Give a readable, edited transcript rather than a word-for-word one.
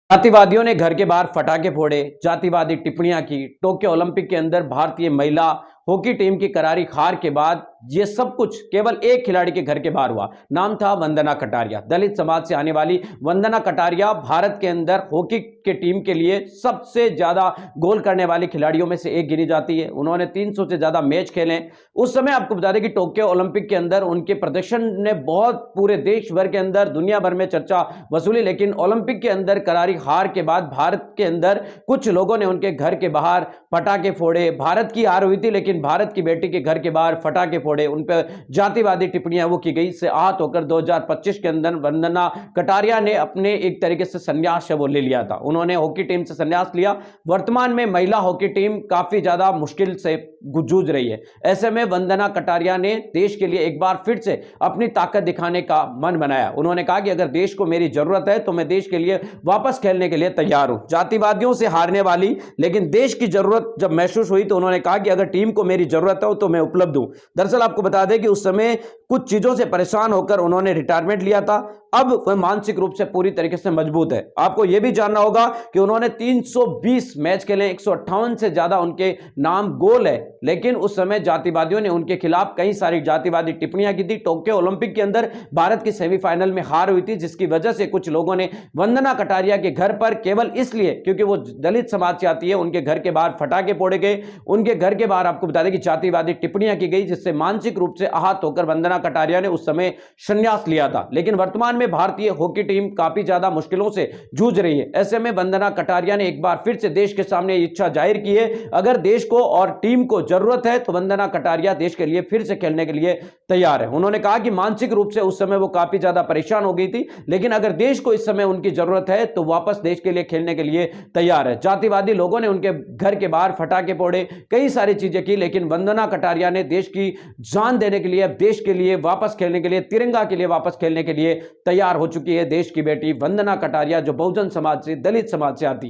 जातिवादियों ने घर के बाहर पटाखे फोड़े, जातिवादी टिप्पणियां की। टोक्यो ओलंपिक के अंदर भारतीय महिला हॉकी टीम की करारी हार के बाद ये सब कुछ केवल एक खिलाड़ी के घर के बाहर हुआ। नाम था वंदना कटारिया। दलित समाज से आने वाली वंदना कटारिया भारत के अंदर हॉकी के टीम के लिए सबसे ज्यादा गोल करने वाली खिलाड़ियों में से एक गिनी जाती है। उन्होंने 300 से ज्यादा मैच खेले। उस समय आपको बता दें कि टोक्यो ओलंपिक के अंदर उनके प्रदर्शन ने बहुत पूरे देश भर के अंदर दुनिया भर में चर्चा वसूली, लेकिन ओलंपिक के अंदर करारी हार के बाद भारत के अंदर कुछ लोगों ने उनके घर के बाहर पटाखे फोड़े। भारत की हार हुई थी, लेकिन भारत की बेटी के घर के बाहर पटाखे फोड़े, उन पर जातिवादी टिप्पणियां वो की गई। इससे आहत होकर 2025 के अंदर वंदना कटारिया ने अपने एक तरीके से संन्यास वो ले लिया था। उन्होंने हॉकी टीम से संन्यास लिया। वर्तमान में महिला हॉकी टीम काफी ज्यादा मुश्किल से जूझ रही है। ऐसे में वंदना कटारिया ने देश के लिए एक बार फिर से अपनी ताकत दिखाने का मन बनाया। उन्होंने कहा कि अगर देश को मेरी जरूरत है तो मैं देश के लिए वापस खेलने के लिए तैयार हूं। जातिवादियों से हारने वाली लेकिन देश की जरूरत जब महसूस हुई तो उन्होंने कहा कि अगर टीम को मेरी जरूरत है तो मैं उपलब्ध हूं। दरअसल आपको बता दें कि उस समय कुछ चीजों से परेशान होकर उन्होंने रिटायरमेंट लिया था। अब वह मानसिक रूप से पूरी तरीके से मजबूत है। आपको यह भी जानना होगा कि उन्होंने 320 मैच खेले, 158 से ज्यादा उनके नाम गोल है, लेकिन उस समय जातिवादियों ने उनके खिलाफ कई सारी जातिवादी टिप्पणियां की थी। टोक्यो ओलंपिक के अंदर भारत की सेमीफाइनल में हार हुई थी, जिसकी वजह से कुछ लोगों ने वंदना कटारिया के घर पर केवल इसलिए क्योंकि वो दलित समाज से आती है, उनके घर के बाहर पटाखे फोड़े गए। उनके घर के बाहर आपको बता दें कि जातिवादी टिप्पणियां की गई, जिससे मानसिक रूप से आहत होकर वंदना कटारिया ने उस समय संन्यास लिया था। लेकिन वर्तमान में भारतीय हॉकी टीम काफी ज्यादा मुश्किलों से जूझ रही है। ऐसे में वंदना कटारिया ने एक बार फिर से देश के सामने इच्छा जाहिर की है। अगर देश को और टीम को जरूरत है तो वंदना कटारिया देश के लिए फिर से खेलने के लिए तैयार है। उन्होंने कहा कि मानसिक रूप से उस समय वो काफी ज्यादा परेशान हो गई थी, लेकिन अगर देश को इस समय उनकी जरूरत है तो वापस देश के लिए खेलने के लिए तैयार है। जातिवादी लोगों ने उनके घर के बाहर पटाखे फोड़े, कई सारी चीजें की, लेकिन वंदना कटारिया ने देश की जान देने के लिए, देश के लिए वापस खेलने के लिए, तिरंगा के लिए वापस खेलने के लिए तैयार हो चुकी है। देश की बेटी वंदना कटारिया जो बहुजन समाज से, दलित समाज से आती है।